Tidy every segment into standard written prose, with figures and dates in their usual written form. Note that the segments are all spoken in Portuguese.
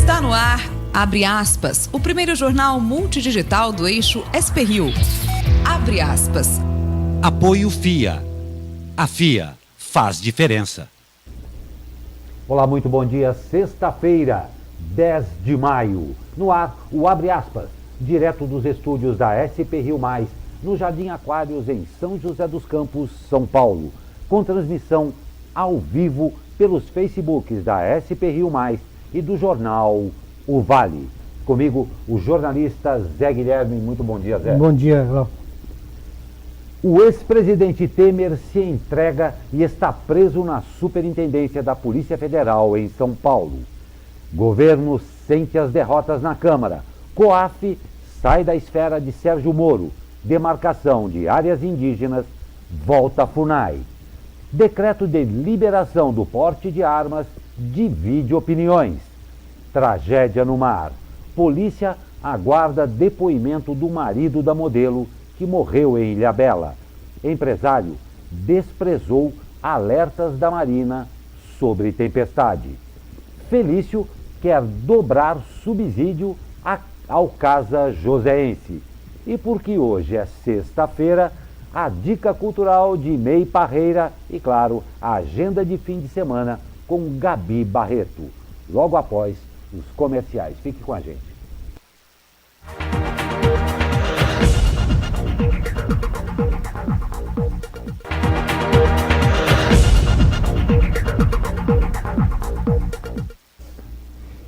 Está no ar, abre aspas, o primeiro jornal multidigital do eixo SP-Rio. Abre aspas. Apoio FIA. A FIA faz diferença. Olá, muito bom dia. Sexta-feira, 10 de maio. No ar, o Abre aspas, direto dos estúdios da SP-Rio+, no Jardim Aquários, em São José dos Campos, São Paulo. Com transmissão ao vivo pelos Facebooks da SP-Rio+, e do jornal O Vale. Comigo, o jornalista Zé Guilherme. Muito bom dia, Zé. Bom dia, Léo. O ex-presidente Temer se entrega e está preso na Superintendência da Polícia Federal em São Paulo. Governo sente as derrotas na Câmara. COAF sai da esfera de Sérgio Moro. Demarcação de áreas indígenas volta a FUNAI. Decreto de liberação do porte de armas divide opiniões. Tragédia no mar. Polícia aguarda depoimento do marido da modelo que morreu em Ilhabela. Empresário desprezou alertas da Marina sobre tempestade. Felício quer dobrar subsídio ao Casa Joseense. E porque hoje é sexta-feira, a dica cultural de Ney Parreira e, claro, a agenda de fim de semana com Gabi Barreto. Logo após os comerciais. Fique com a gente.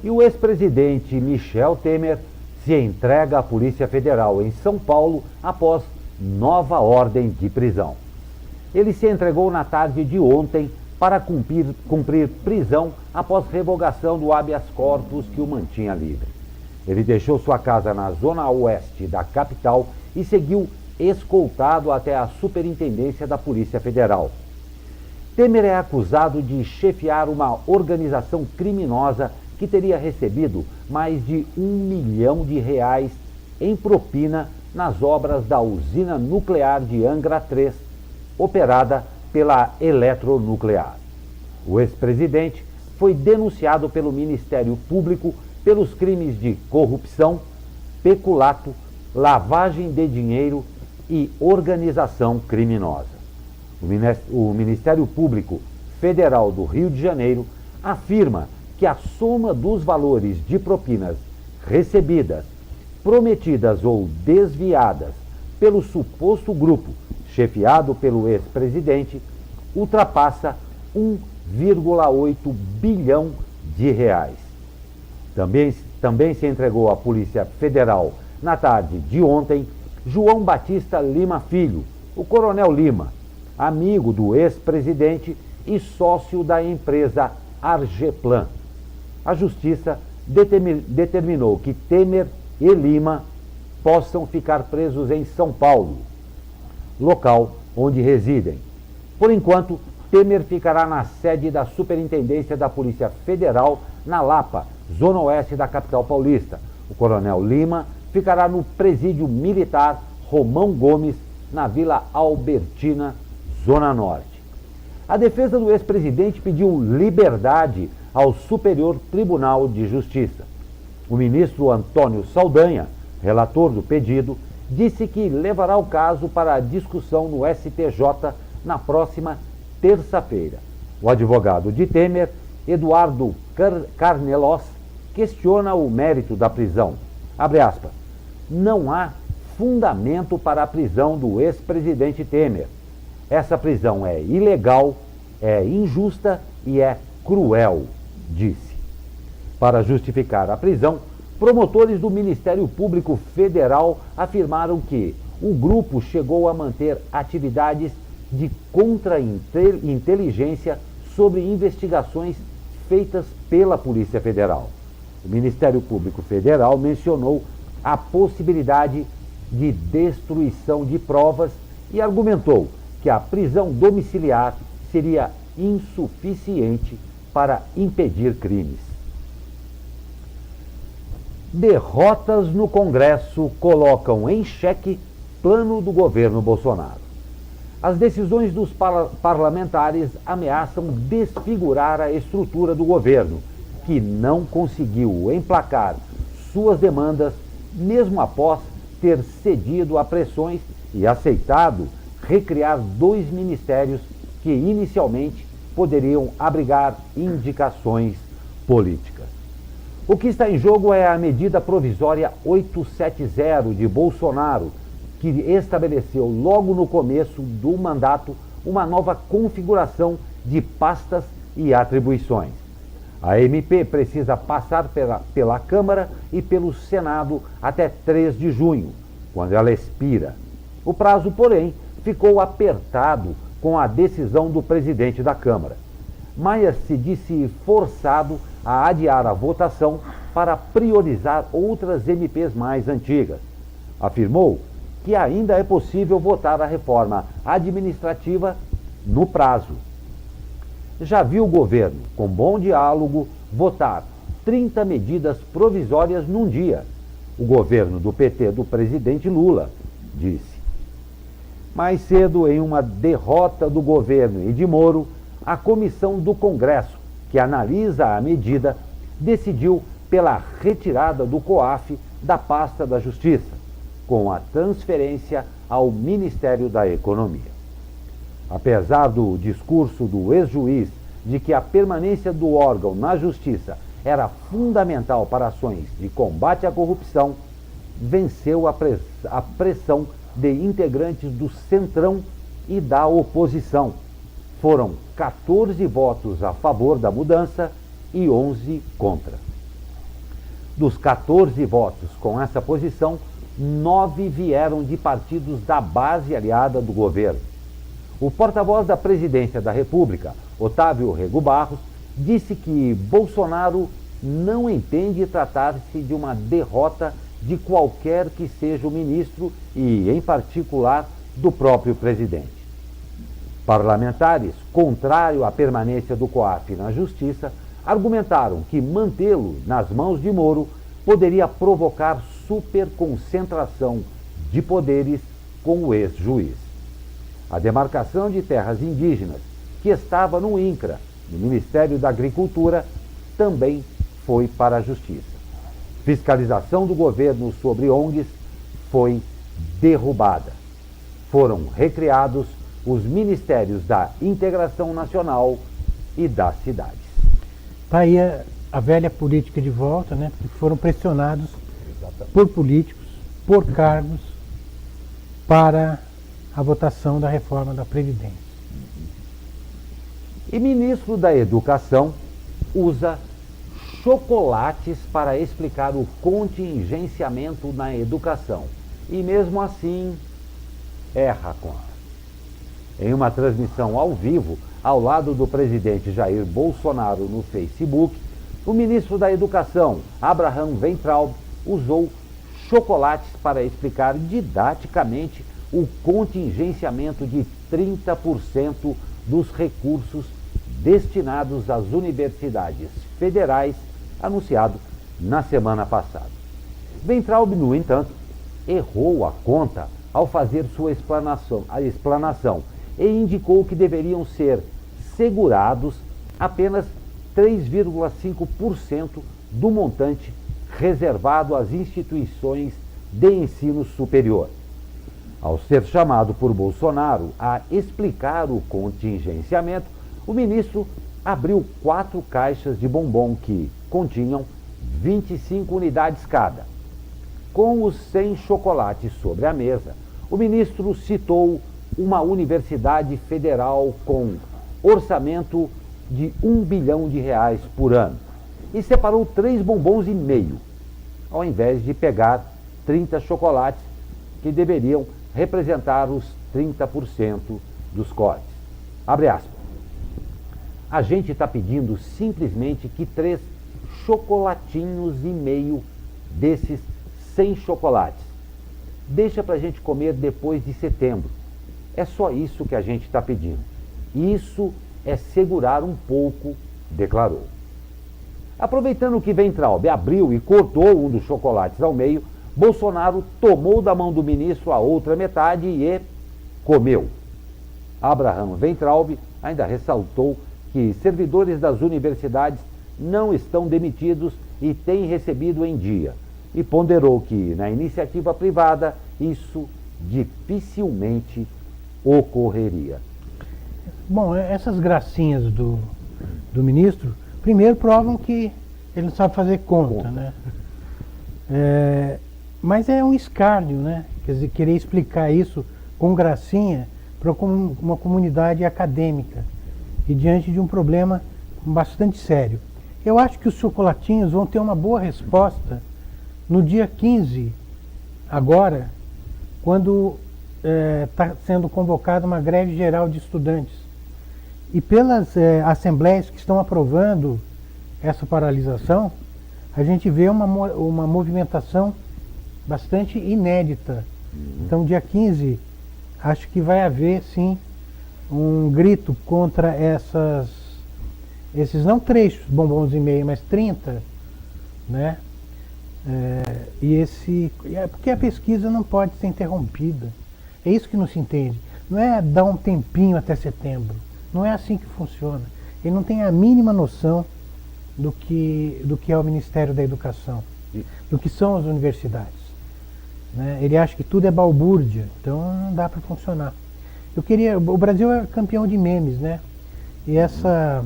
E o ex-presidente Michel Temer se entrega à Polícia Federal em São Paulo após nova ordem de prisão. Ele se entregou na tarde de ontem para cumprir prisão após revogação do habeas corpus que o mantinha livre. Ele deixou sua casa na zona oeste da capital e seguiu escoltado até a Superintendência da Polícia Federal. Temer é acusado de chefiar uma organização criminosa que teria recebido mais de R$ 1 milhão em propina nas obras da usina nuclear de Angra 3, operada pela Eletronuclear. O ex-presidente foi denunciado pelo Ministério Público pelos crimes de corrupção, peculato, lavagem de dinheiro e organização criminosa. O Ministério Público Federal do Rio de Janeiro afirma que a soma dos valores de propinas recebidas, prometidas ou desviadas pelo suposto grupo chefiado pelo ex-presidente, ultrapassa 1,8 bilhão de reais. Também se entregou à Polícia Federal na tarde de ontem João Batista Lima Filho, o Coronel Lima, amigo do ex-presidente e sócio da empresa Argeplan. A Justiça determinou que Temer e Lima possam ficar presos em São Paulo, local onde residem. Por enquanto, Temer ficará na sede da Superintendência da Polícia Federal, na Lapa, zona oeste da capital paulista. O Coronel Lima ficará no Presídio Militar Romão Gomes, na Vila Albertina, zona norte. A defesa do ex-presidente pediu liberdade ao Superior Tribunal de Justiça. O ministro Antônio Saldanha, relator do pedido, disse que levará o caso para a discussão no STJ na próxima terça-feira. O advogado de Temer, Eduardo Carnelos, questiona o mérito da prisão. Abre aspas. Não há fundamento para a prisão do ex-presidente Temer. Essa prisão é ilegal, é injusta e é cruel, disse. Para justificar a prisão, promotores do Ministério Público Federal afirmaram que o grupo chegou a manter atividades de contra-inteligência sobre investigações feitas pela Polícia Federal. O Ministério Público Federal mencionou a possibilidade de destruição de provas e argumentou que a prisão domiciliar seria insuficiente para impedir crimes. Derrotas no Congresso colocam em xeque plano do governo Bolsonaro. As decisões dos parlamentares ameaçam desfigurar a estrutura do governo que não conseguiu emplacar suas demandas, mesmo após ter cedido a pressões e aceitado recriar 2 ministérios que inicialmente poderiam abrigar indicações políticas. O que está em jogo é a medida provisória 870 de Bolsonaro, que estabeleceu logo no começo do mandato uma nova configuração de pastas e atribuições. A MP precisa passar pela Câmara e pelo Senado até 3 de junho, quando ela expira. O prazo, porém, ficou apertado com a decisão do presidente da Câmara. Maia se disse forçado a adiar a votação para priorizar outras MPs mais antigas. Afirmou que ainda é possível votar a reforma administrativa no prazo. Já viu o governo, com bom diálogo, votar 30 medidas provisórias num dia. O governo do PT do presidente Lula, disse. Mais cedo, em uma derrota do governo e de Moro, a comissão do Congresso, que analisa a medida, decidiu pela retirada do COAF da pasta da Justiça, com a transferência ao Ministério da Economia. Apesar do discurso do ex-juiz de que a permanência do órgão na Justiça era fundamental para ações de combate à corrupção, venceu a pressão de integrantes do Centrão e da oposição. Foram 14 votos a favor da mudança e 11 contra. Dos 14 votos com essa posição, 9 vieram de partidos da base aliada do governo. O porta-voz da Presidência da República, Otávio Rego Barros, disse que Bolsonaro não entende tratar-se de uma derrota de qualquer que seja o ministro e, em particular, do próprio presidente. Parlamentares, contrário à permanência do COAF na Justiça, argumentaram que mantê-lo nas mãos de Moro poderia provocar superconcentração de poderes com o ex-juiz. A demarcação de terras indígenas, que estava no INCRA, no Ministério da Agricultura, também foi para a Justiça. Fiscalização do governo sobre ONGs foi derrubada. Foram recriados os Ministérios da Integração Nacional e das cidades. Está aí a velha política de volta, né? Porque foram pressionados por políticos, por cargos, para a votação da reforma da Previdência. E ministro da Educação usa chocolates para explicar o contingenciamento na educação. E mesmo assim, erra a conta. Em uma transmissão ao vivo, ao lado do presidente Jair Bolsonaro no Facebook, o ministro da Educação, Abraham Weintraub, usou chocolates para explicar didaticamente o contingenciamento de 30% dos recursos destinados às universidades federais, anunciado na semana passada. Weintraub, no entanto, errou a conta ao fazer sua explanação e indicou que deveriam ser segurados apenas 3,5% do montante reservado às instituições de ensino superior. Ao ser chamado por Bolsonaro a explicar o contingenciamento, o ministro abriu 4 caixas de bombom que continham 25 unidades cada. Com os 100 chocolates sobre a mesa, o ministro citou uma universidade federal com orçamento de R$1 bilhão por ano e separou 3 bombons e meio, ao invés de pegar 30 chocolates que deveriam representar os 30% dos cortes. Abre aspas. A gente está pedindo simplesmente que 3 chocolatinhos e meio desses 100 chocolates. Deixa para a gente comer depois de setembro. É só isso que a gente está pedindo. Isso é segurar um pouco, declarou. Aproveitando que Weintraub abriu e cortou um dos chocolates ao meio, Bolsonaro tomou da mão do ministro a outra metade e comeu. Abraham Weintraub ainda ressaltou que servidores das universidades não estão demitidos e têm recebido em dia. E ponderou que, na iniciativa privada, isso dificilmente ocorreria. Bom, essas gracinhas do ministro, primeiro provam que ele não sabe fazer conta, né? Mas é um escárnio, né? Quer dizer, querer explicar isso com gracinha para uma comunidade acadêmica e diante de um problema bastante sério. Eu acho que os chocolatinhos vão ter uma boa resposta no dia 15, agora, quando está sendo convocada uma greve geral de estudantes. E pelas assembleias que estão aprovando essa paralisação, a gente vê uma movimentação bastante inédita. Então, dia 15, acho que vai haver, sim, um grito contra esses não 3 bombons e meio, mas 30, né? Porque a pesquisa não pode ser interrompida. É isso que não se entende. Não é dar um tempinho até setembro. Não é assim que funciona. Ele não tem a mínima noção do que é o Ministério da Educação, do que são as universidades, né? Ele acha que tudo é balbúrdia, então não dá para funcionar. O Brasil é campeão de memes, né? E essa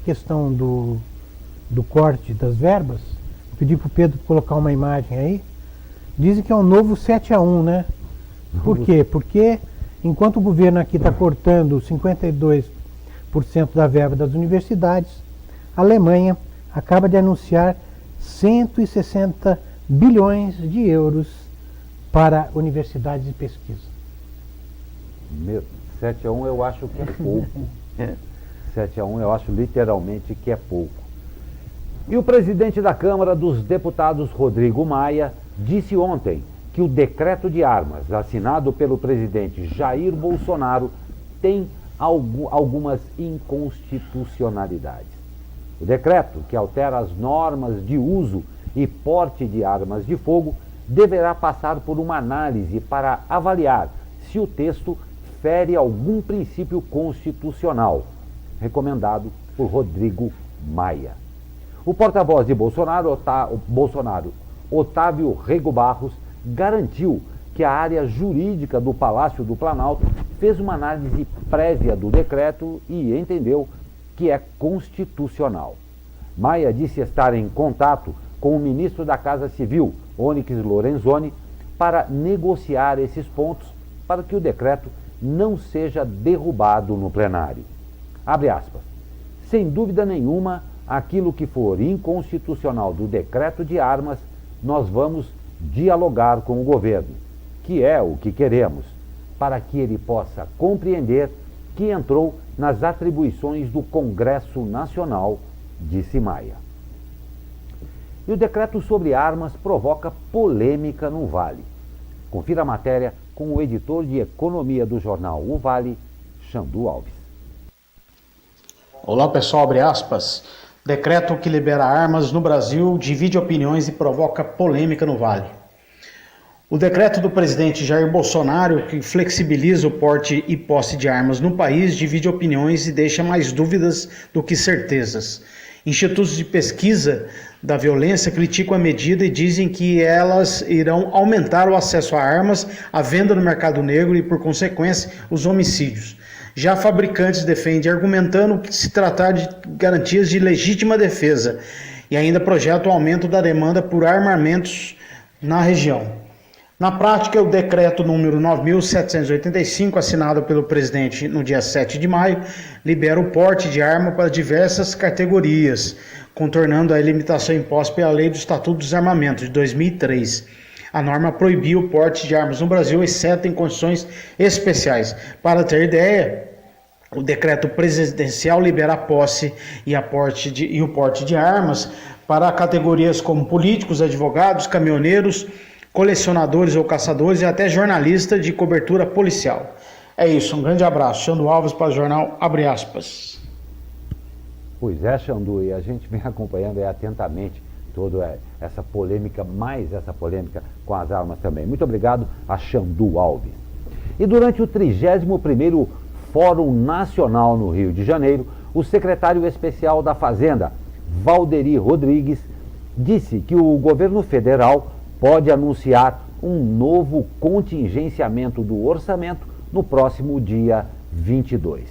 questão do corte das verbas, eu pedi para o Pedro colocar uma imagem aí, dizem que é um novo 7-1, né? Por quê? Porque enquanto o governo aqui está cortando 52% da verba das universidades, a Alemanha acaba de anunciar 160 bilhões de euros para universidades e pesquisa. 7-1 eu acho que é pouco. 7-1 eu acho literalmente que é pouco. E o presidente da Câmara dos Deputados, Rodrigo Maia, disse ontem que o decreto de armas assinado pelo presidente Jair Bolsonaro tem algumas inconstitucionalidades. O decreto, que altera as normas de uso e porte de armas de fogo, deverá passar por uma análise para avaliar se o texto fere algum princípio constitucional, recomendado por Rodrigo Maia. O porta-voz de Bolsonaro, Otávio Rego Barros, garantiu que a área jurídica do Palácio do Planalto fez uma análise prévia do decreto e entendeu que é constitucional. Maia disse estar em contato com o ministro da Casa Civil, Onyx Lorenzoni, para negociar esses pontos para que o decreto não seja derrubado no plenário. Abre aspas. Sem dúvida nenhuma, aquilo que for inconstitucional do decreto de armas, nós vamos dialogar com o governo, que é o que queremos, para que ele possa compreender que entrou nas atribuições do Congresso Nacional, disse Maia. E o decreto sobre armas provoca polêmica no Vale. Confira a matéria com o editor de economia do jornal O Vale, Xandu Alves. Olá pessoal, abre aspas. Decreto que libera armas no Brasil divide opiniões e provoca polêmica no Vale. O decreto do presidente Jair Bolsonaro, que flexibiliza o porte e posse de armas no país, divide opiniões e deixa mais dúvidas do que certezas. Institutos de pesquisa da violência criticam a medida e dizem que elas irão aumentar o acesso a armas, a venda no mercado negro e, por consequência, os homicídios. Já fabricantes defendem, argumentando que se tratar de garantias de legítima defesa, e ainda projetam o aumento da demanda por armamentos na região. Na prática, o decreto número 9.785, assinado pelo presidente no dia 7 de maio, libera o porte de arma para diversas categorias, contornando a limitação imposta pela Lei do Estatuto dos Armamentos, de 2003. A norma proibia o porte de armas no Brasil, exceto em condições especiais. Para ter ideia, o decreto presidencial libera a posse e o porte de armas para categorias como políticos, advogados, caminhoneiros, colecionadores ou caçadores e até jornalistas de cobertura policial. É isso, um grande abraço. Xandu Alves para o jornal Abre Aspas. Pois é, Xandu, e a gente vem acompanhando atentamente toda essa polêmica, mais essa polêmica com as armas também. Muito obrigado a Xandu Alves. E durante o 31º Fórum Nacional no Rio de Janeiro, o secretário especial da Fazenda, Valderi Rodrigues, disse que o governo federal pode anunciar um novo contingenciamento do orçamento no próximo dia 22.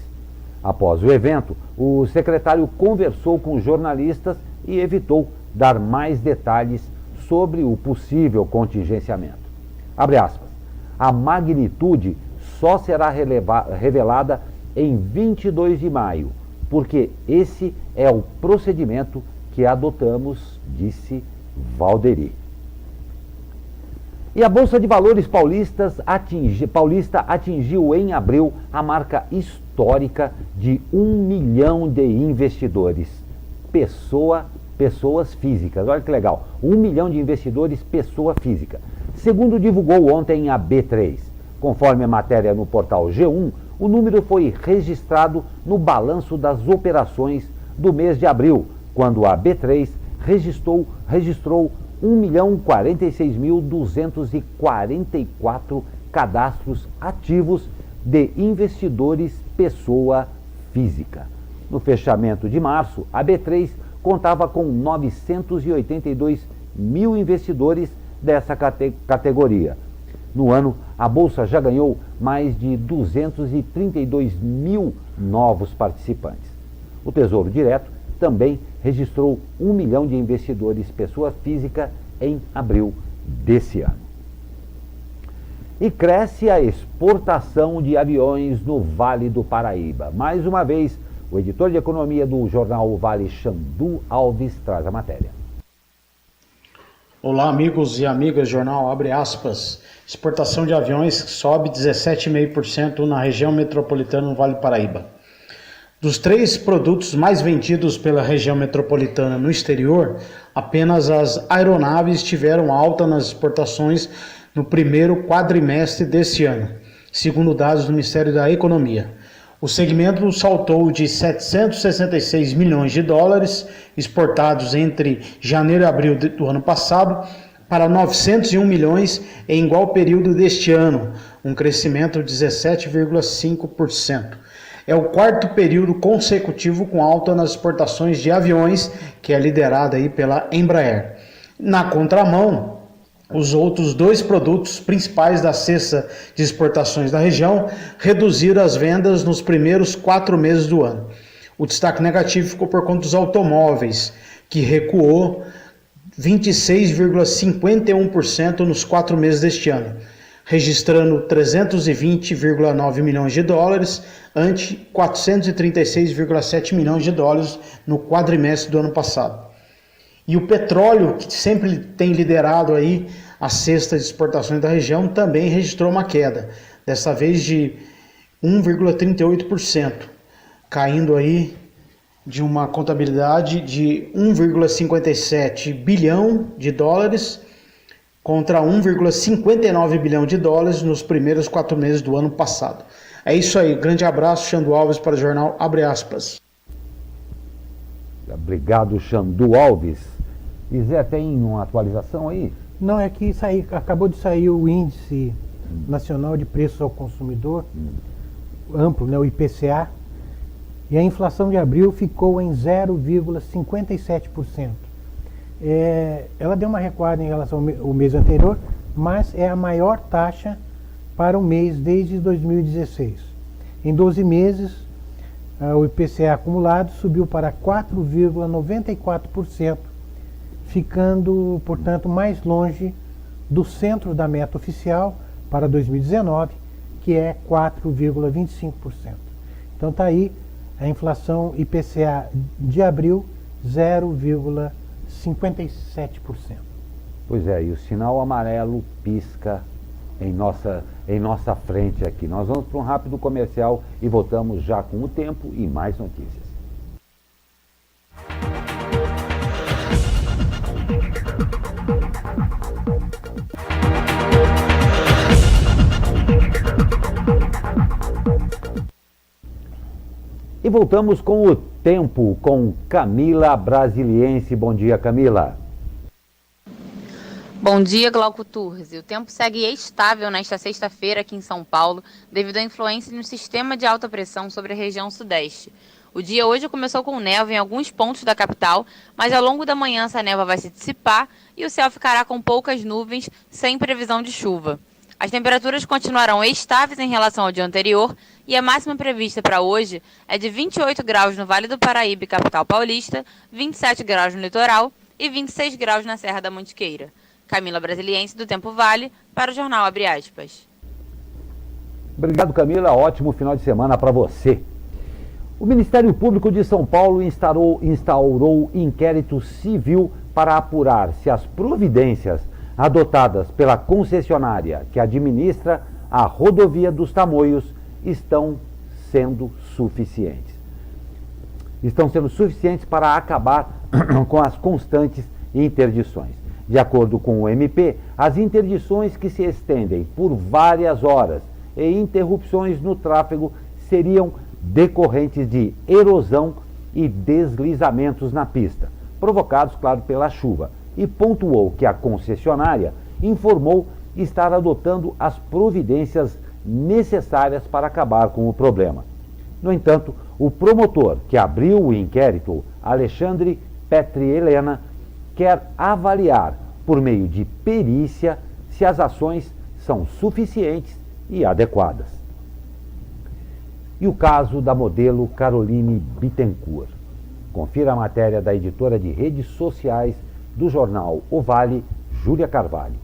Após o evento, o secretário conversou com jornalistas e evitou dar mais detalhes sobre o possível contingenciamento. Abre aspas. A magnitude só será revelada em 22 de maio, porque esse é o procedimento que adotamos, disse Valderi. E a Bolsa de Valores paulista atingiu em abril a marca histórica de 1 milhão de investidores, pessoas físicas. Olha que legal, 1 milhão de investidores, pessoa física. Segundo divulgou ontem a B3. Conforme a matéria no portal G1, o número foi registrado no balanço das operações do mês de abril, quando a B3 registrou 1.046.244 cadastros ativos de investidores pessoa física. No fechamento de março, a B3 contava com 982 mil investidores dessa categoria. No ano, a Bolsa já ganhou mais de 232 mil novos participantes. O Tesouro Direto também registrou 1 milhão de investidores pessoa física em abril desse ano. E cresce a exportação de aviões no Vale do Paraíba. Mais uma vez, o editor de economia do jornal O Vale, Xandu Alves, traz a matéria. Olá, amigos e amigas, jornal abre aspas. Exportação de aviões sobe 17,5% na região metropolitana no Vale do Paraíba. Dos 3 produtos mais vendidos pela região metropolitana no exterior, apenas as aeronaves tiveram alta nas exportações no primeiro quadrimestre deste ano, segundo dados do Ministério da Economia. O segmento saltou de 766 milhões de dólares exportados entre janeiro e abril do ano passado para 901 milhões em igual período deste ano, um crescimento de 17,5%. É o 4º período consecutivo com alta nas exportações de aviões, que é liderada aí pela Embraer. Na contramão, os outros 2 produtos principais da cesta de exportações da região reduziram as vendas nos primeiros 4 meses do ano. O destaque negativo ficou por conta dos automóveis, que recuou 26,51% nos 4 meses deste ano, registrando 320,9 milhões de dólares ante 436,7 milhões de dólares no quadrimestre do ano passado. E o petróleo, que sempre tem liderado aí a cesta de exportações da região, também registrou uma queda, dessa vez de 1,38%, caindo aí de uma contabilidade de 1,57 bilhão de dólares contra 1,59 bilhão de dólares nos primeiros 4 meses do ano passado. É isso aí, grande abraço, Xandu Alves para o jornal Abre Aspas. Obrigado, Xandu Alves. E Zé, tem uma atualização aí? Não, é que acabou de sair o Índice Nacional de Preços ao Consumidor, amplo, né, o IPCA, e a inflação de abril ficou em 0,57%. Ela deu uma recuada em relação ao mês anterior, mas é a maior taxa para o mês desde 2016. Em 12 meses, o IPCA acumulado subiu para 4,94%, ficando, portanto, mais longe do centro da meta oficial para 2019, que é 4,25%. Então está aí a inflação IPCA de abril, 0,57%. Pois é, e o sinal amarelo pisca em nossa frente aqui. Nós vamos para um rápido comercial e voltamos já com o tempo e mais notícias. E voltamos com o tempo com Camila Brasiliense. Bom dia, Camila. Bom dia, Glauco Turzi. O tempo segue estável nesta sexta-feira aqui em São Paulo, devido à influência de um sistema de alta pressão sobre a região sudeste. O dia hoje começou com névoa em alguns pontos da capital, mas ao longo da manhã essa névoa vai se dissipar e o céu ficará com poucas nuvens, sem previsão de chuva. As temperaturas continuarão estáveis em relação ao dia anterior e a máxima prevista para hoje é de 28 graus no Vale do Paraíba e capital paulista, 27 graus no litoral e 26 graus na Serra da Mantiqueira. Camila Brasiliense, do Tempo Vale, para o Jornal Abre Aspas. Obrigado, Camila. Ótimo final de semana para você. O Ministério Público de São Paulo instaurou inquérito civil para apurar se as providências adotadas pela concessionária que administra a rodovia dos Tamoios estão sendo suficientes. Estão sendo suficientes para acabar com as constantes interdições. De acordo com o MP, as interdições que se estendem por várias horas e interrupções no tráfego seriam decorrentes de erosão e deslizamentos na pista, provocados, claro, pela chuva, e pontuou que a concessionária informou estar adotando as providências necessárias para acabar com o problema. No entanto, o promotor que abriu o inquérito, Alexandre Petri Helena, quer avaliar, por meio de perícia, se as ações são suficientes e adequadas. E o caso da modelo Caroline Bittencourt. Confira a matéria da editora de redes sociais do jornal O Vale, Júlia Carvalho.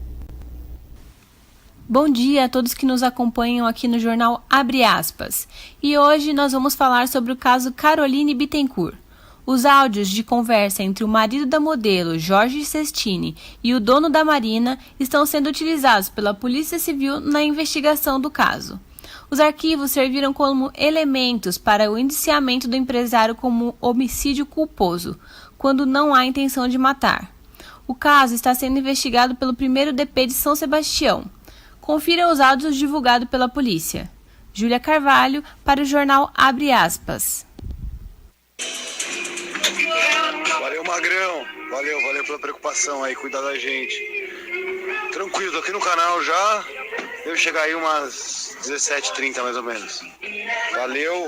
Bom dia a todos que nos acompanham aqui no jornal Abre Aspas. E hoje nós vamos falar sobre o caso Caroline Bittencourt. Os áudios de conversa entre o marido da modelo, Jorge Cestini, e o dono da Marina estão sendo utilizados pela Polícia Civil na investigação do caso. Os arquivos serviram como elementos para o indiciamento do empresário como homicídio culposo, quando não há intenção de matar. O caso está sendo investigado pelo 1º DP de São Sebastião. Confira os áudios divulgados pela polícia. Júlia Carvalho, para o jornal Abre Aspas. Valeu, Magrão. Valeu pela preocupação aí, cuidar da gente. Tranquilo, tô aqui no canal já. Devo chegar aí umas 17h30 mais ou menos. Valeu.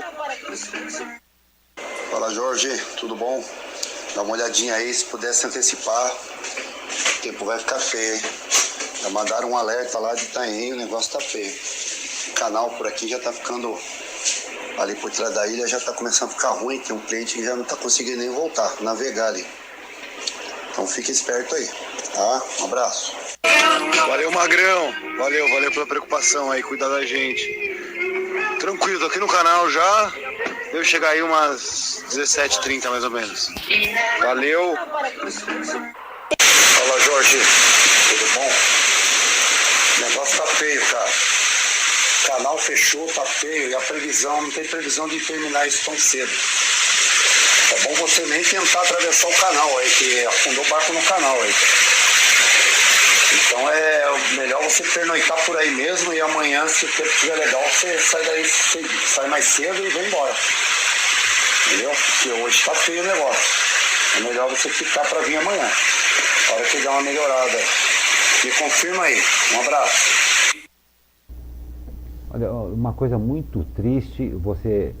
Fala, Jorge, tudo bom? Dá uma olhadinha aí, se pudesse antecipar. O tempo vai ficar feio, hein? Já mandaram um alerta lá de Itaém, o negócio tá feio. O canal por aqui já tá ficando, ali por trás da ilha já tá começando a ficar ruim. Tem um cliente que já não tá conseguindo nem voltar, navegar ali. Então fique esperto aí, tá? Um abraço. Valeu, Magrão. Valeu pela preocupação aí, cuidar da gente. Tranquilo, tô aqui no canal já. Devo chegar aí umas 17h30 mais ou menos. Valeu. Fala, Jorge, tudo bom? O negócio tá feio, cara. O canal fechou, tá feio, e a previsão, não tem previsão de terminar isso tão cedo. É bom você nem tentar atravessar o canal aí, que afundou o barco no canal aí. Então é melhor você pernoitar por aí mesmo, e amanhã, se o tempo estiver legal, você sai daí, você sai mais cedo e vai embora. Entendeu? Porque hoje tá feio o negócio. É melhor você ficar para vir amanhã. A hora que dá uma melhorada. Me confirma aí. Um abraço. Olha, uma coisa muito triste, você,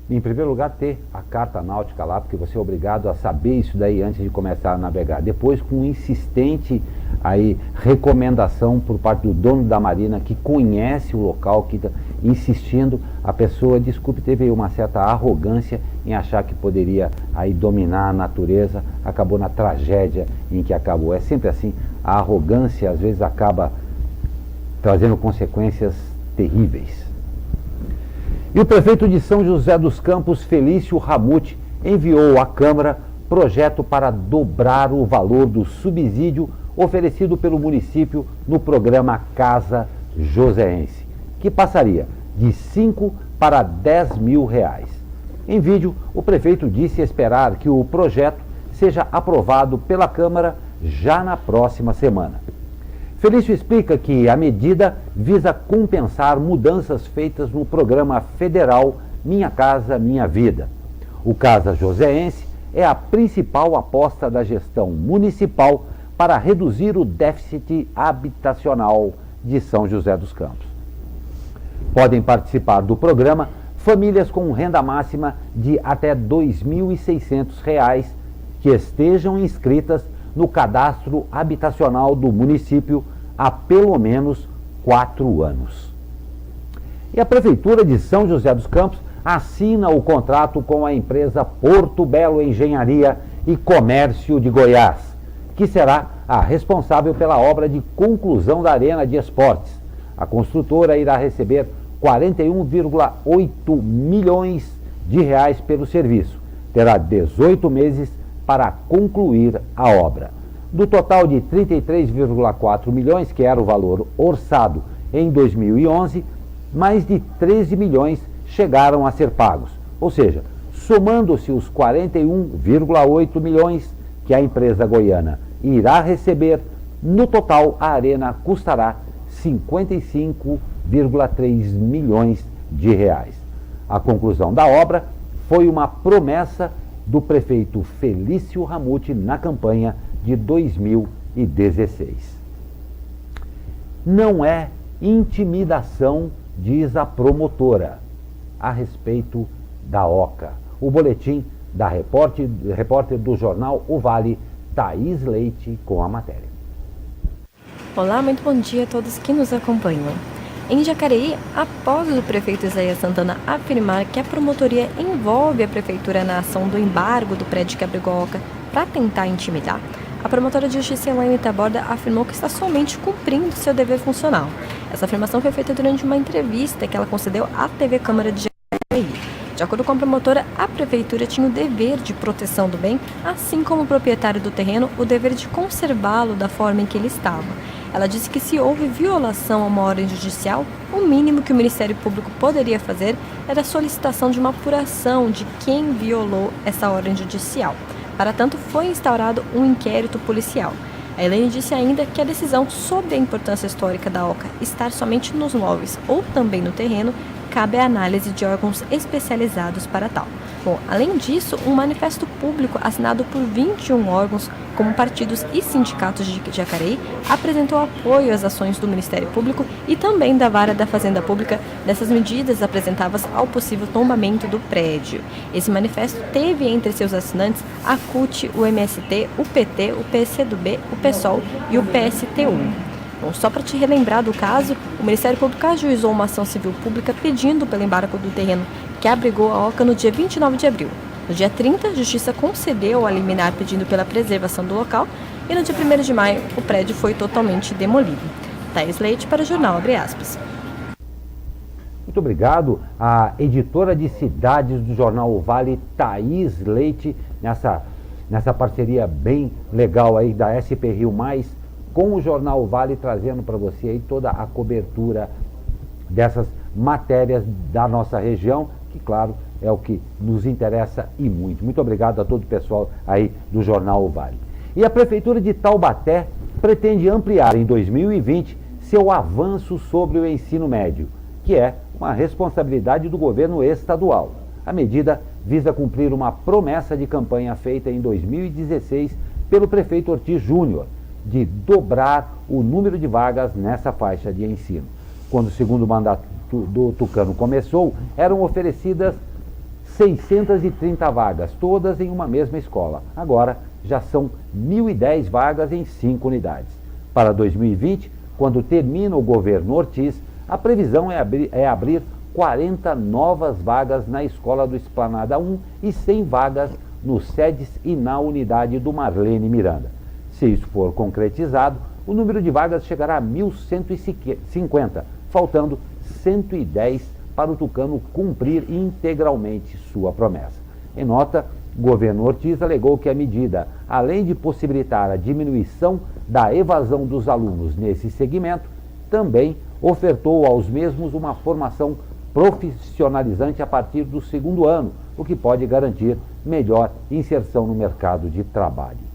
em primeiro lugar, ter a carta náutica lá, porque você é obrigado a saber isso daí antes de começar a navegar. Depois, com insistente aí, recomendação por parte do dono da Marina, que conhece o local, que está insistindo, a pessoa, desculpe, teve uma certa arrogância em achar que poderia aí dominar a natureza, acabou na tragédia em que acabou. É sempre assim, a arrogância às vezes acaba trazendo consequências terríveis. E o prefeito de São José dos Campos, Felício Ramute, enviou à Câmara projeto para dobrar o valor do subsídio oferecido pelo município no programa Casa Joseense, que passaria de 5 para 10 mil reais. Em vídeo, o prefeito disse esperar que o projeto seja aprovado pela Câmara já na próxima semana. Felício explica que a medida visa compensar mudanças feitas no programa federal Minha Casa Minha Vida. O Casa Joseense é a principal aposta da gestão municipal para reduzir o déficit habitacional de São José dos Campos. Podem participar do programa famílias com renda máxima de até R$ 2.600 que estejam inscritas no cadastro habitacional do município há pelo menos 4 anos. E a Prefeitura de São José dos Campos assina o contrato com a empresa Porto Belo Engenharia e Comércio de Goiás, que será a responsável pela obra de conclusão da Arena de Esportes. A construtora irá receber R$ 41,8 milhões pelo serviço. Terá 18 meses para concluir a obra. Do total de 33,4 milhões, que era o valor orçado em 2011, mais de 13 milhões chegaram a ser pagos. Ou seja, somando-se os 41,8 milhões que a empresa goiana irá receber, no total a arena custará 55,3 milhões de reais. A conclusão da obra foi uma promessa do prefeito Felício Ramute na campanha de 2016. Não é intimidação, diz a promotora, a respeito da OCA. O boletim da repórter do jornal O Vale, Thaís Leite, com a matéria. Olá, muito bom dia a todos que nos acompanham. Em Jacareí, após o prefeito Isaías Santana afirmar que a promotoria envolve a prefeitura na ação do embargo do prédio que abrigou a OCA para tentar intimidar, a promotora de justiça Elaine Taborda afirmou que está somente cumprindo seu dever funcional. Essa afirmação foi feita durante uma entrevista que ela concedeu à TV Câmara de Jacareí. De acordo com a promotora, a prefeitura tinha o dever de proteção do bem, assim como o proprietário do terreno, o dever de conservá-lo da forma em que ele estava. Ela disse que se houve violação a uma ordem judicial, o mínimo que o Ministério Público poderia fazer era a solicitação de uma apuração de quem violou essa ordem judicial. Para tanto, foi instaurado um inquérito policial. A Elaine disse ainda que a decisão sobre a importância histórica da OCA estar somente nos móveis ou também no terreno cabe à análise de órgãos especializados para tal. Bom, além disso, um manifesto público assinado por 21 órgãos, como partidos e sindicatos de Jacareí, apresentou apoio às ações do Ministério Público e também da Vara da Fazenda Pública nessas medidas apresentadas ao possível tombamento do prédio. Esse manifesto teve entre seus assinantes a CUT, o MST, o PT, o PCdoB, o PSOL e o PSTU. Bom, só para te relembrar do caso, o Ministério Público ajuizou uma ação civil pública pedindo pelo embargo do terreno que abrigou a OCA no dia 29 de abril. No dia 30, a Justiça concedeu a liminar pedindo pela preservação do local e no dia 1º de maio o prédio foi totalmente demolido. Thaís Leite para o Jornal Abre Aspas. Muito obrigado à editora de cidades do jornal O Vale, Thaís Leite, nessa parceria bem legal aí da SP Rio Mais com o jornal O Vale, trazendo para você aí toda a cobertura dessas matérias da nossa região, que claro, é o que nos interessa e muito. Muito obrigado a todo o pessoal aí do jornal O Vale. E a Prefeitura de Taubaté pretende ampliar em 2020 seu avanço sobre o ensino médio, que é uma responsabilidade do governo estadual. A medida visa cumprir uma promessa de campanha feita em 2016 pelo prefeito Ortiz Júnior, de dobrar o número de vagas nessa faixa de ensino. Quando o segundo mandato do Tucano começou, eram oferecidas 630 vagas, todas em uma mesma escola. Agora já são 1.010 vagas em 5 unidades. Para 2020, quando termina o governo Ortiz, a previsão é abrir 40 novas vagas na escola do Esplanada 1 e 100 vagas no SEDES e na unidade do Marlene Miranda. Se isso for concretizado, o número de vagas chegará a 1.150, faltando 110 para o Tucano cumprir integralmente sua promessa. Em nota, o governo Ortiz alegou que a medida, além de possibilitar a diminuição da evasão dos alunos nesse segmento, também ofertou aos mesmos uma formação profissionalizante a partir do 2º ano, o que pode garantir melhor inserção no mercado de trabalho.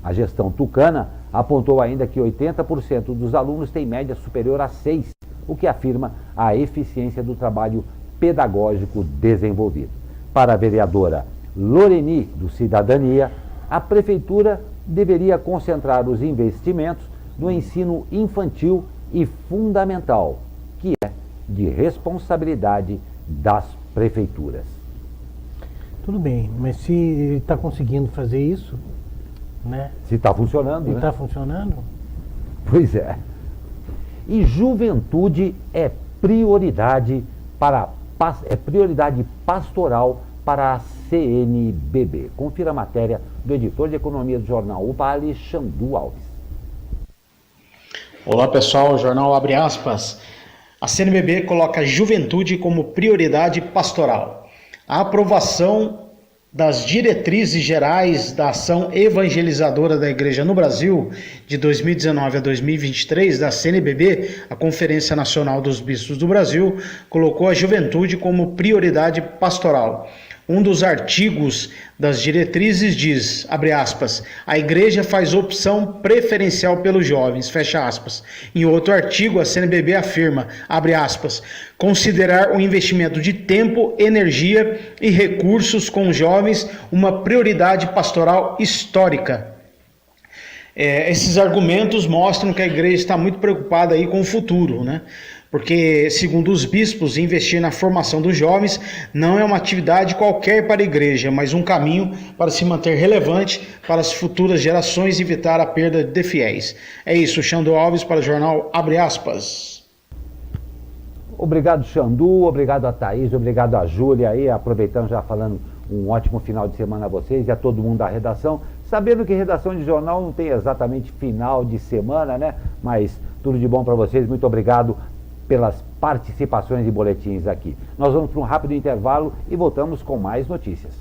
A gestão tucana apontou ainda que 80% dos alunos têm média superior a 6, o que afirma a eficiência do trabalho pedagógico desenvolvido. Para a vereadora Loreni, do Cidadania, a Prefeitura deveria concentrar os investimentos no ensino infantil e fundamental, que é de responsabilidade das prefeituras. Tudo bem, mas se ele está conseguindo fazer isso, né? Se está funcionando, E né? está funcionando? Pois é. E juventude é prioridade pastoral para a CNBB. Confira a matéria do editor de economia do jornal O Vale, Xandu Alves. Olá pessoal, jornal abre aspas. A CNBB coloca a juventude como prioridade pastoral. A aprovação das diretrizes gerais da ação evangelizadora da Igreja no Brasil de 2019 a 2023 da CNBB, a Conferência Nacional dos Bispos do Brasil, colocou a juventude como prioridade pastoral. Um dos artigos das diretrizes diz, abre aspas, a Igreja faz opção preferencial pelos jovens, fecha aspas. Em outro artigo, a CNBB afirma, abre aspas, considerar o investimento de tempo, energia e recursos com jovens uma prioridade pastoral histórica. Esses argumentos mostram que a Igreja está muito preocupada aí com o futuro, né? Porque, segundo os bispos, investir na formação dos jovens não é uma atividade qualquer para a igreja, mas um caminho para se manter relevante para as futuras gerações e evitar a perda de fiéis. É isso, Xandu Alves para o jornal Abre Aspas. Obrigado, Xandu, obrigado a Thaís, obrigado a Júlia aí, aproveitando já falando um ótimo final de semana a vocês e a todo mundo da redação, sabendo que redação de jornal não tem exatamente final de semana, né? Mas tudo de bom para vocês, muito obrigado pelas participações e boletins aqui. Nós vamos para um rápido intervalo e voltamos com mais notícias.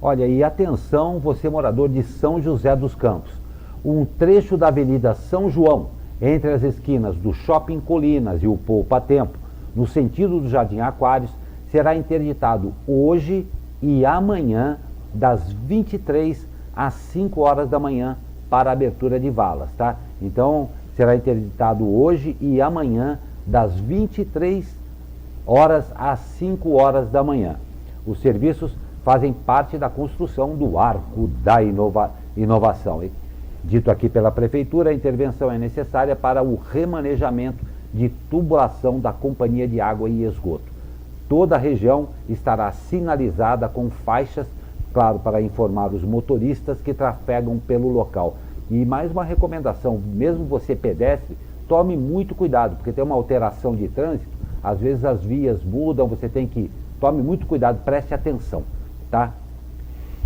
Olha, e atenção, você morador de São José dos Campos. Um trecho da Avenida São João, entre as esquinas do Shopping Colinas e o Poupa Tempo, no sentido do Jardim Aquários, será interditado hoje e amanhã, das 23 às 5 horas da manhã, para a abertura de valas, tá? Então, será interditado hoje e amanhã, das 23 horas às 5 horas da manhã. Os serviços fazem parte da construção do Arco da Inovação. Dito aqui pela Prefeitura, a intervenção é necessária para o remanejamento de tubulação da Companhia de Água e Esgoto. Toda a região estará sinalizada com faixas, claro, para informar os motoristas que trafegam pelo local. E mais uma recomendação, mesmo você pedestre, tome muito cuidado, porque tem uma alteração de trânsito, às vezes as vias mudam, você tem que... Tome muito cuidado, preste atenção, tá?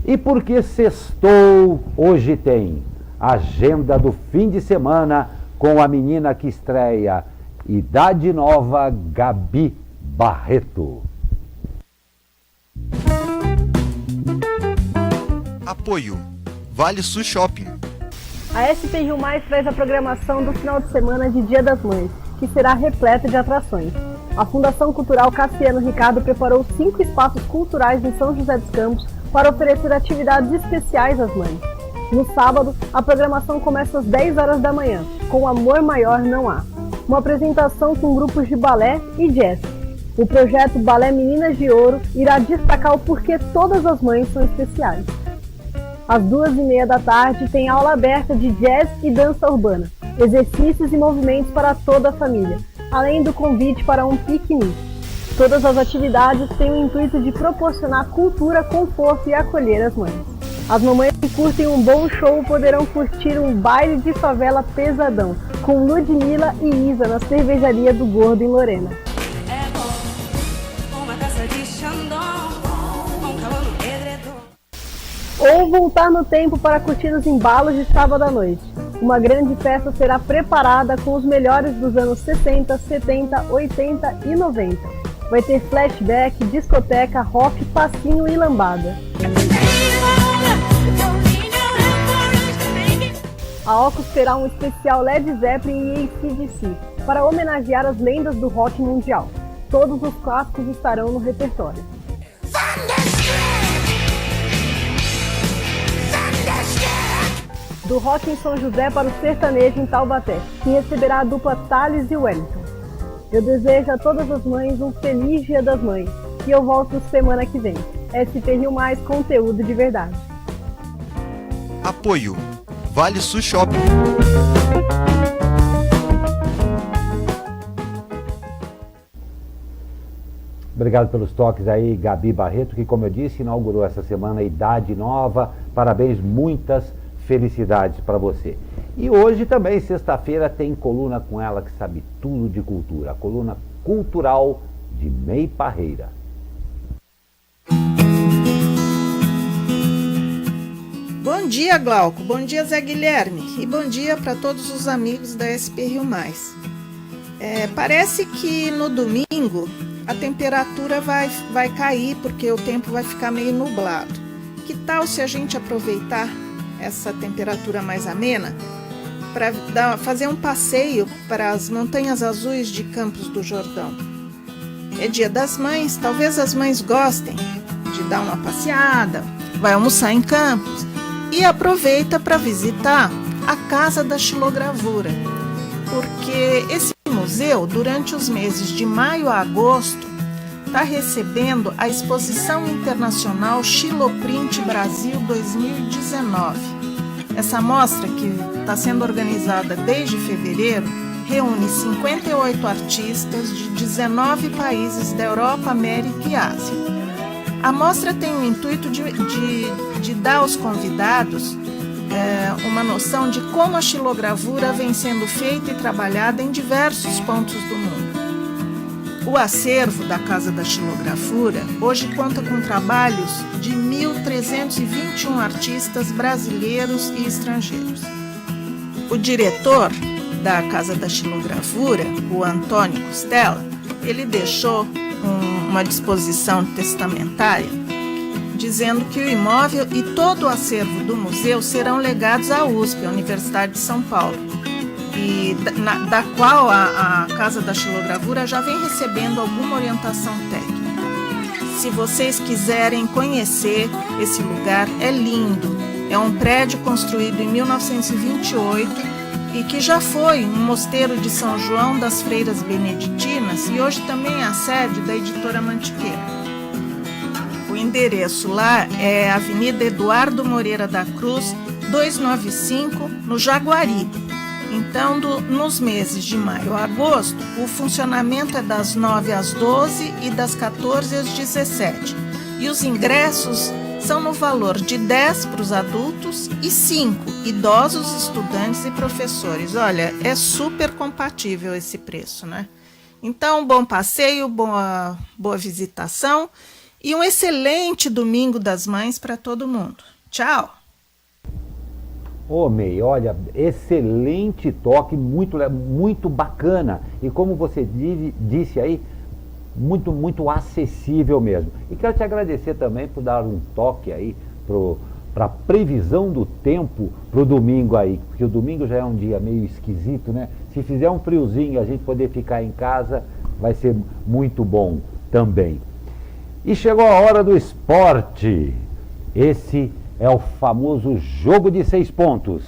E porque sextou, hoje tem agenda do fim de semana com a menina que estreia Idade Nova, Gabi Barreto. Apoio Vale Sul Shopping. A SP Rio Mais traz a programação do final de semana de Dia das Mães, que será repleta de atrações. A Fundação Cultural Cassiano Ricardo preparou 5 espaços culturais em São José dos Campos para oferecer atividades especiais às mães. No sábado, a programação começa às 10 horas da manhã, com Amor Maior Não Há. Uma apresentação com grupos de balé e jazz. O projeto Balé Meninas de Ouro irá destacar o porquê todas as mães são especiais. Às 2h30 da tarde tem aula aberta de jazz e dança urbana, exercícios e movimentos para toda a família, além do convite para um piquenique. Todas as atividades têm o intuito de proporcionar cultura, conforto e acolher as mães. As mamães que curtem um bom show poderão curtir um baile de favela pesadão, com Ludmilla e Isa na cervejaria do Gordo em Lorena. Ou voltar no tempo para curtir os embalos de sábado à noite. Uma grande festa será preparada com os melhores dos anos 60, 70, 80 e 90. Vai ter flashback, discoteca, rock, passinho e lambada. A Ocus terá um especial Led Zeppelin e AC/DC para homenagear as lendas do rock mundial. Todos os clássicos estarão no repertório. Do rock em São José para o sertanejo em Taubaté, que receberá a dupla Thales e Wellington. Eu desejo a todas as mães um feliz Dia das Mães e eu volto semana que vem. SP Rio Mais, conteúdo de verdade. Apoio Vale Sul Shopping. Obrigado pelos toques aí, Gabi Barreto, que, como eu disse, inaugurou essa semana a Idade Nova. Parabéns, muitas felicidades para você. E hoje também, sexta-feira, tem coluna com ela que sabe tudo de cultura, a coluna cultural de Mei Parreira. Bom dia, Glauco. Bom dia, Zé Guilherme. E bom dia para todos os amigos da SP Rio Mais. Parece que no domingo a temperatura vai cair porque o tempo vai ficar meio nublado. Que tal se a gente aproveitar essa temperatura mais amena para fazer um passeio para as Montanhas Azuis de Campos do Jordão? É Dia das Mães, talvez as mães gostem de dar uma passeada, vai almoçar em Campos e aproveita para visitar a Casa da Xilogravura, porque esse museu, durante os meses de maio a agosto, está recebendo a Exposição Internacional Xiloprint Brasil 2019. Essa mostra, que está sendo organizada desde fevereiro, reúne 58 artistas de 19 países da Europa, América e Ásia. A mostra tem o intuito de dar aos convidados uma noção de como a xilogravura vem sendo feita e trabalhada em diversos pontos do mundo. O acervo da Casa da Xilogravura hoje conta com trabalhos de 1.321 artistas brasileiros e estrangeiros. O diretor da Casa da Xilogravura, o Antônio Costela, ele deixou uma disposição testamentária dizendo que o imóvel e todo o acervo do museu serão legados à USP, a Universidade de São Paulo, e da qual a Casa da Xilogravura já vem recebendo alguma orientação técnica. Se vocês quiserem conhecer esse lugar, é lindo. É um prédio construído em 1928 e que já foi um mosteiro de São João das Freiras Beneditinas e hoje também é a sede da Editora Mantiqueira. O endereço lá é Avenida Eduardo Moreira da Cruz, 295, no Jaguaribe. Então, nos meses de maio a agosto, o funcionamento é das 9 às 12 e das 14 às 17. E os ingressos são no valor de 10 para os adultos e 5 idosos, estudantes e professores. Olha, é super compatível esse preço, né? Então, bom passeio, boa visitação e um excelente Domingo das Mães para todo mundo. Tchau! Ô, Mei, olha, excelente toque, muito bacana. E como você disse aí, muito acessível mesmo. E quero te agradecer também por dar um toque aí para a previsão do tempo para o domingo aí, porque o domingo já é um dia meio esquisito, né? Se fizer um friozinho e a gente poder ficar em casa, vai ser muito bom também. E chegou a hora do esporte. Esse é o famoso jogo de 6 pontos.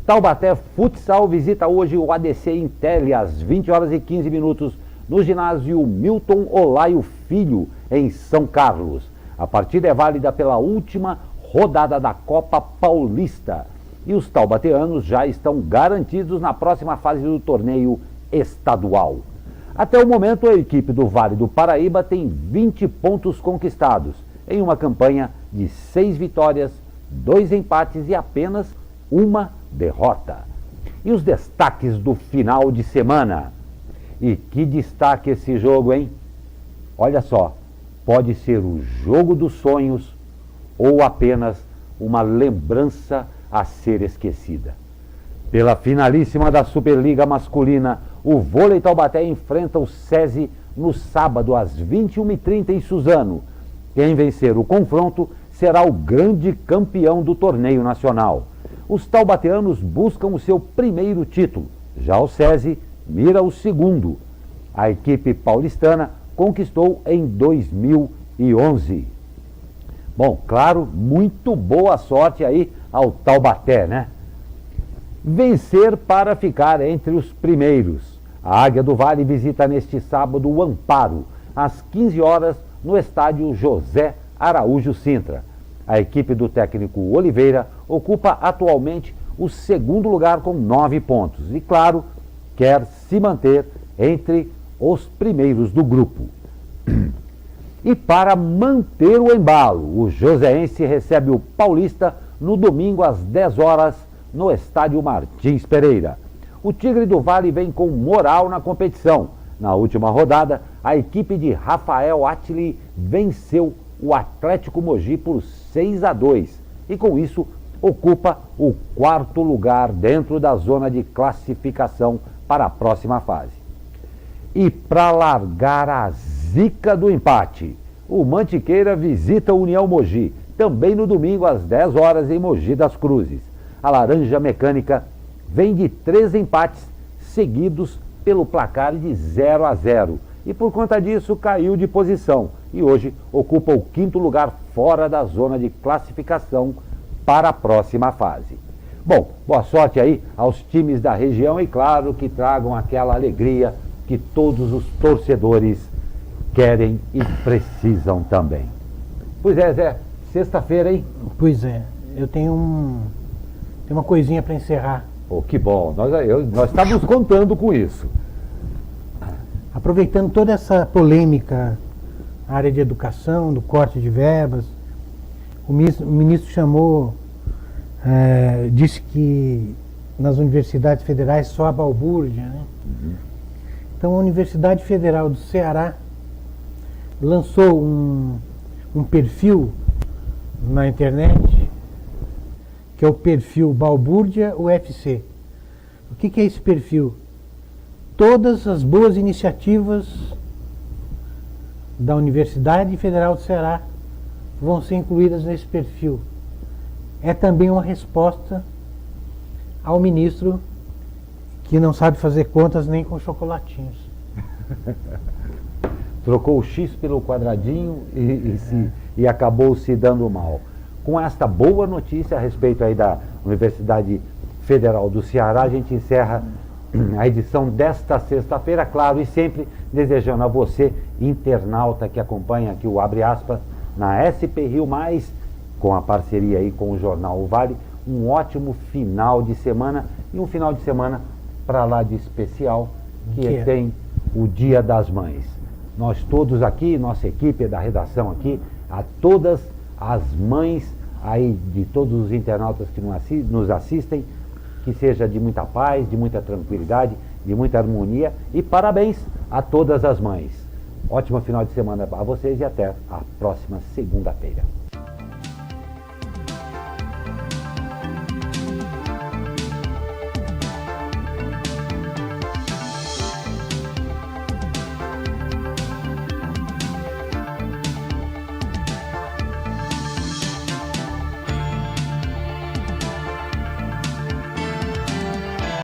Taubaté Futsal visita hoje o ADC Intelli às 20 horas e 15 minutos no ginásio Milton Olaio Filho, em São Carlos. A partida é válida pela última rodada da Copa Paulista. E os taubateanos já estão garantidos na próxima fase do torneio estadual. Até o momento, a equipe do Vale do Paraíba tem 20 pontos conquistados, em uma campanha de 6 vitórias, 2 empates e apenas uma derrota. E os destaques do final de semana? E que destaque esse jogo, hein? Olha só, pode ser o jogo dos sonhos ou apenas uma lembrança a ser esquecida. Pela finalíssima da Superliga Masculina, o Vôlei Taubaté enfrenta o SESI no sábado às 21h30 em Suzano. Quem vencer o confronto será o grande campeão do torneio nacional. Os taubateanos buscam o seu primeiro título, já o SESI mira o segundo. A equipe paulistana conquistou em 2011. Bom, claro, muito boa sorte aí ao Taubaté, né? Vencer para ficar entre os primeiros. A Águia do Vale visita neste sábado o Amparo, às 15 horas, no estádio José Araújo Sintra. A equipe do técnico Oliveira ocupa atualmente o segundo lugar com 9 pontos e, claro, quer se manter entre os primeiros do grupo. E para manter o embalo, o joseense recebe o Paulista no domingo às 10 horas no estádio Martins Pereira. O Tigre do Vale vem com moral na competição. Na última rodada, a equipe de Rafael Attili venceu o Atlético Mogi por 6-2 e, com isso, ocupa o 4º lugar dentro da zona de classificação para a próxima fase. E para largar a zica do empate, o Mantiqueira visita o União Mogi, também no domingo às 10 horas em Mogi das Cruzes. A Laranja Mecânica vem de 3 empates seguidos pelo placar de 0-0 e por conta disso caiu de posição e hoje ocupa o 5º lugar fora da zona de classificação para a próxima fase. Bom, boa sorte aí aos times da região e claro que tragam aquela alegria que todos os torcedores querem e precisam também. Pois é, Zé, sexta-feira, hein? Pois é, eu tenho uma coisinha para encerrar. Oh, que bom, nós estávamos contando com isso. Aproveitando toda essa polêmica na área de educação, do corte de verbas, o ministro chamou, disse que nas universidades federais só a balbúrdia, né? Então a Universidade Federal do Ceará lançou um perfil na internet, que é o perfil Balbúrdia UFC. O que é esse perfil? Todas as boas iniciativas da Universidade Federal do Ceará vão ser incluídas nesse perfil. É também uma resposta ao ministro que não sabe fazer contas nem com chocolatinhos. Trocou o X pelo quadradinho e acabou se dando mal. Com esta boa notícia a respeito aí da Universidade Federal do Ceará, a gente encerra a edição desta sexta-feira, claro, e sempre desejando a você, internauta que acompanha aqui o Abre Aspas, na SP Rio Mais, com a parceria aí com o Jornal O Vale, um ótimo final de semana e um final de semana para lá de especial, que tem o Dia das Mães. Nós todos aqui, nossa equipe da redação aqui, a todas as mães aí de todos os internautas que nos assistem, que seja de muita paz, de muita tranquilidade, de muita harmonia e parabéns a todas as mães. Ótimo final de semana para vocês e até a próxima segunda-feira.